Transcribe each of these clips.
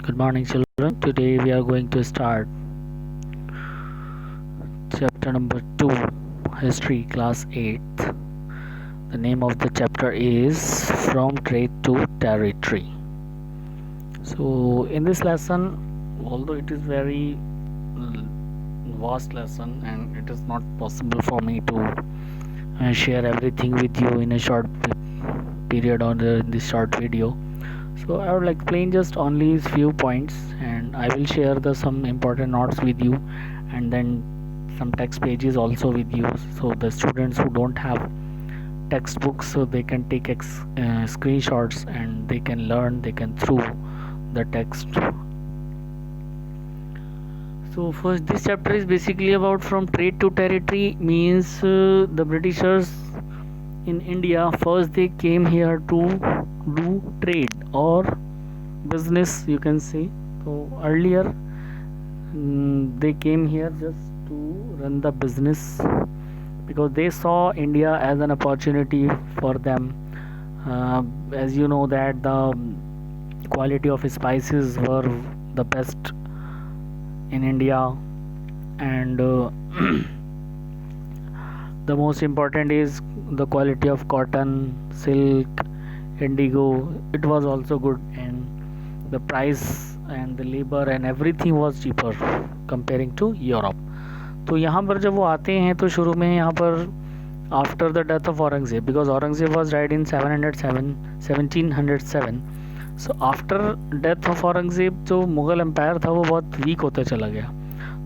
Good morning, children. Today we are going to start chapter number 2, History, class 8th. The name of the chapter is From Trade to Territory. So, in this lesson, although it is very vast lesson and it is not possible for me to share everything with you in a short period or in this short video, so I will explain just only few points and I will share some important notes with you, and then some text pages also with you, so the students who don't have textbooks, so they can take screenshots and they can learn, they can through the text. So first, this chapter is basically about from trade to territory. Means the Britishers in India, first they came here to do trade or business, you can say. So earlier they came here just to run the business because they saw India as an opportunity for them. As you know that the quality of spices were the best in India, and the most important is the quality of cotton, silk, indigo. It was also good, and the price and the labor and everything was cheaper comparing to Europe. तो यहाँ पर जब वो आते हैं तो शुरू में यहाँ पर after the death of Aurangzeb, because Aurangzeb was died in 1707, so after death of Aurangzeb जो मुग़ल एम्पायर था वो बहुत वीक होता चला गया.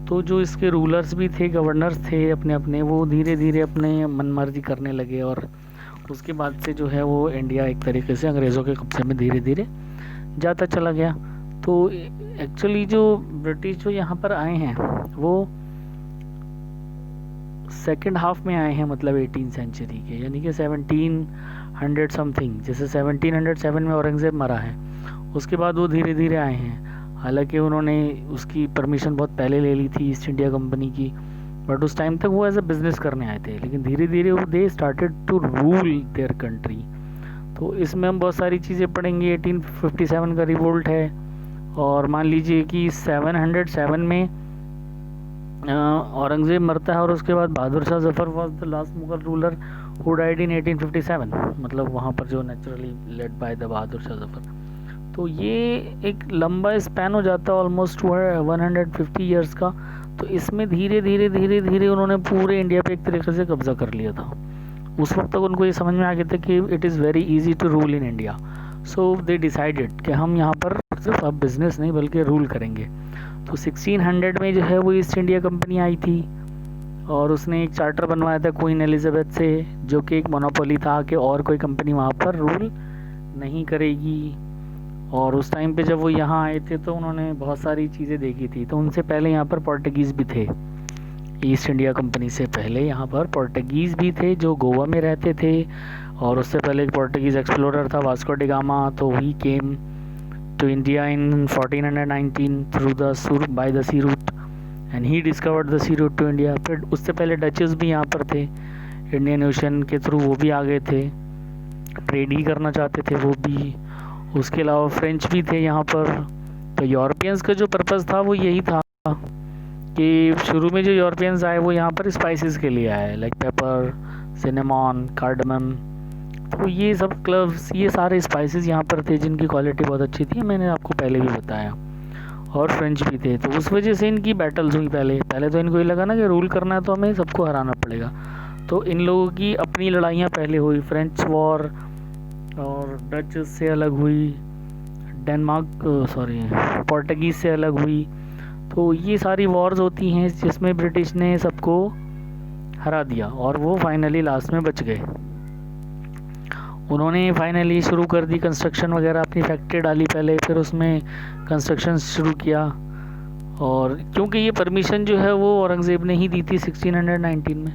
तो जो इसके रूलर्स भी थे, गवर्नर्स थे अपने अपने, वो धीरे धीरे अपने मनमर्जी करने लगे और उसके बाद से जो है वो इंडिया एक तरीके से अंग्रेज़ों के कब्जे में धीरे धीरे जाता चला गया. तो एक्चुअली जो ब्रिटिश जो यहाँ पर आए हैं वो सेकेंड हाफ में आए हैं, मतलब 18th सेंचुरी के, यानी कि 1700 समथिंग. जैसे 1707 में औरंगज़ेब मरा है, उसके बाद वो धीरे धीरे आए हैं. हालांकि उन्होंने उसकी परमिशन बहुत पहले ले ली थी ईस्ट इंडिया कंपनी की, बट उस टाइम तक वो एज अ बिज़नेस करने आए थे. लेकिन धीरे धीरे वो they started to rule their country. तो इसमें हम बहुत सारी चीज़ें पढ़ेंगे. 1857 का रिवोल्ट है, और मान लीजिए कि 707 में औरंगज़ेब मरता है और उसके बाद Bahadur Shah Zafar was the last Mughal ruler who died in 1857, मतलब वहाँ पर जो naturally led by the Bahadur Shah Zafar. तो ये एक लंबा स्पैन हो जाता है ऑलमोस्ट 150 ईयर्स का. तो इसमें धीरे धीरे धीरे धीरे उन्होंने पूरे इंडिया पे एक तरीके से कब्जा कर लिया था. उस वक्त तक उनको ये समझ में आ गया था कि it is very easy to rule in India. So they decided कि हम यहाँ पर सिर्फ अब बिज़नेस नहीं बल्कि रूल करेंगे. तो 1600 में जो है वो ईस्ट इंडिया कंपनी आई थी और उसने एक चार्टर बनवाया था क्वीन एलिजाबेथ से, जो कि एक मोनोपोली था कि और कोई कंपनी वहाँ पर रूल नहीं करेगी. और उस टाइम पे जब वो यहाँ आए थे तो उन्होंने बहुत सारी चीज़ें देखी थी. तो उनसे पहले यहाँ पर पोर्टुगीज़ भी थे. ईस्ट इंडिया कंपनी से पहले यहाँ पर पोर्टुगीज़ भी थे जो गोवा में रहते थे. और उससे पहले एक पोर्टुगीज़ एक्सप्लोरर था वास्को डी गामा, तो ही केम to India in 1419 through by the sea route, and he discovered the sea route to India. फिर उससे पहले डचेस भी यहाँ पर थे, इंडियन ओशन के थ्रू वो भी आ गए थे, ट्रेड ही करना चाहते थे वो भी. उसके अलावा फ्रेंच भी थे यहाँ पर. तो यूरोपियंस का जो पर्पज़ था वो यही था कि शुरू में जो यूरोपियंस आए वो यहाँ पर स्पाइसेस के लिए आए, लाइक पेपर, सिनेमॉन, कार्डमम. तो ये सब क्लव्स, ये सारे स्पाइसेस यहाँ पर थे जिनकी क्वालिटी बहुत अच्छी थी, मैंने आपको पहले भी बताया. और फ्रेंच भी थे. तो उस वजह से इनकी बैटल्स हुई. पहले तो इनको ये लगा ना कि रूल करना है तो हमें सबको हराना पड़ेगा. तो इन लोगों की अपनी लड़ाइयाँ पहले हुई. फ्रेंच वॉर और डच से अलग हुई, पोर्टुगीज़ से अलग हुई. तो ये सारी वॉर्स होती हैं जिसमें ब्रिटिश ने सबको हरा दिया और वो फाइनली लास्ट में बच गए. उन्होंने फाइनली शुरू कर दी कंस्ट्रक्शन वगैरह, अपनी फैक्ट्री डाली पहले, फिर उसमें कंस्ट्रक्शन शुरू किया. और क्योंकि ये परमिशन जो है वो औरंगज़ेब ने ही दी थी 1619 में,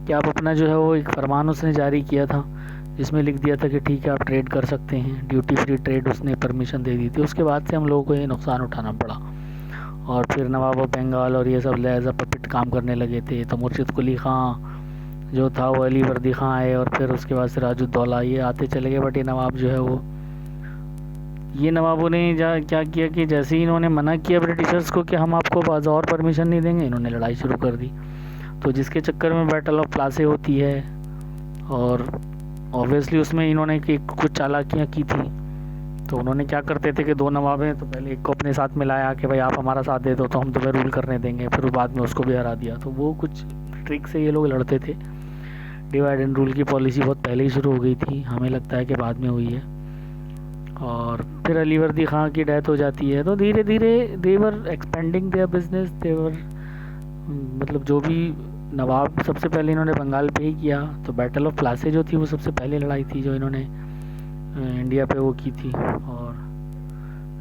कि आप अपना जो है वो एक फरमान उसने जारी किया था जिसमें लिख दिया था कि ठीक है आप ट्रेड कर सकते हैं, ड्यूटी फ्री ट्रेड उसने परमिशन दे दी थी. उसके बाद से हम लोगों को ये नुकसान उठाना पड़ा. और फिर नवाब ऑफ बंगाल और ये सब एज अ पपेट काम करने लगे थे. तो मुर्शिद कुली ख़ां जो था वो अली वर्दी ख़ां आए, और फिर उसके बाद सिराजुद्दौला, ये आते चले गए. बट ये नवाब जो है वो ये नवाबों ने क्या किया कि जैसे ही इन्होंने मना किया ब्रिटिशर्स को कि हम आपको और परमिशन नहीं देंगे, इन्होंने लड़ाई शुरू कर दी। तो जिसके चक्कर में बैटल ऑफ प्लासे होती है, और ऑब्वियसली उसमें इन्होंने कुछ चालाकियाँ की थी। तो उन्होंने क्या करते थे कि दो नवाब हैं, तो पहले एक को अपने साथ मिलाया कि भाई आप हमारा साथ दे दो तो हम तुम्हें रूल करने देंगे, फिर बाद में उसको भी हरा दिया। तो वो कुछ ट्रिक से ये लोग लड़ते थे। डिवाइड एंड रूल की पॉलिसी बहुत पहले ही शुरू हो गई थी, हमें लगता है कि बाद में हुई है। और फिर अली वर्दी खां की डेथ हो जाती है, तो धीरे धीरे देवर एक्सपेंडिंग देयर बिजनेस, देवर मतलब जो भी नवाब सबसे पहले इन्होंने बंगाल पे ही किया। तो बैटल ऑफ प्लासे जो थी वो सबसे पहले लड़ाई थी जो इन्होंने इंडिया पे वो की थी। और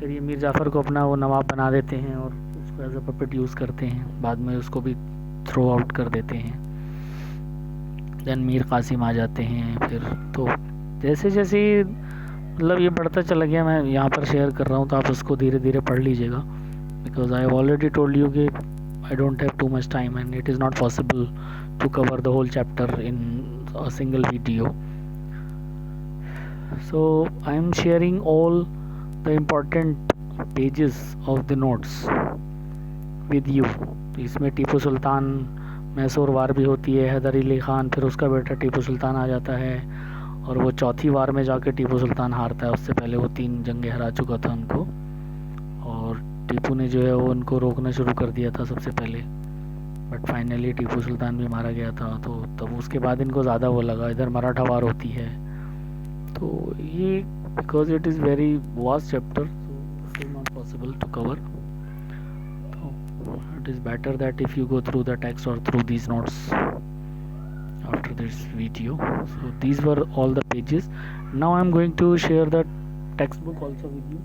फिर ये मीर जाफ़र को अपना वो नवाब बना देते हैं और उसको एज अ पपेट यूज़ करते हैं, बाद में उसको भी थ्रो आउट कर देते हैं। देन मीर कासिम आ जाते हैं। फिर तो जैसे जैसे मतलब ये बढ़ता चला गया, मैं यहाँ पर शेयर कर रहा हूँ तो आप उसको धीरे धीरे पढ़ लीजिएगा, because I have already told you कि I don't have too much time and it is not possible to cover the whole chapter in a single video. So I am sharing all the important pages of the notes with you. इसमें टीपू सुल्तान मैसूर वार भी होती है, हैदर अली ख़ान, फिर उसका बेटा टीपू सुल्तान आ जाता है और वो चौथी वार में जाके टीपू सुल्तान हारता है। उससे पहले वो 3 जंगें हरा चुका था उनको, और टीपू ने जो है वो उनको रोकना शुरू कर दिया था सबसे पहले, बट फाइनली टीपू सुल्तान भी मारा गया था। तो तब उसके बाद इनको ज़्यादा वो लगा। इधर मराठा वार होती है। तो ये because it is very vast chapter, so it is not possible to cover. तो it is better that if you go through the text और through these notes after this video. So these were all the pages. Now I am going to share the textbook also with you.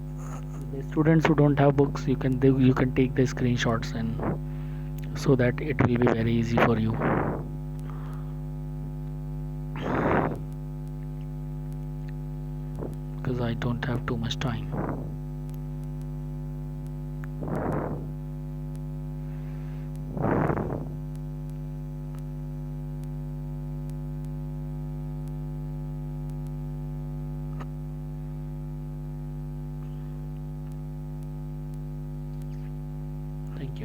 The students who don't have books, you can take the screenshots, and so that it will be very easy for you, because I don't have too much time.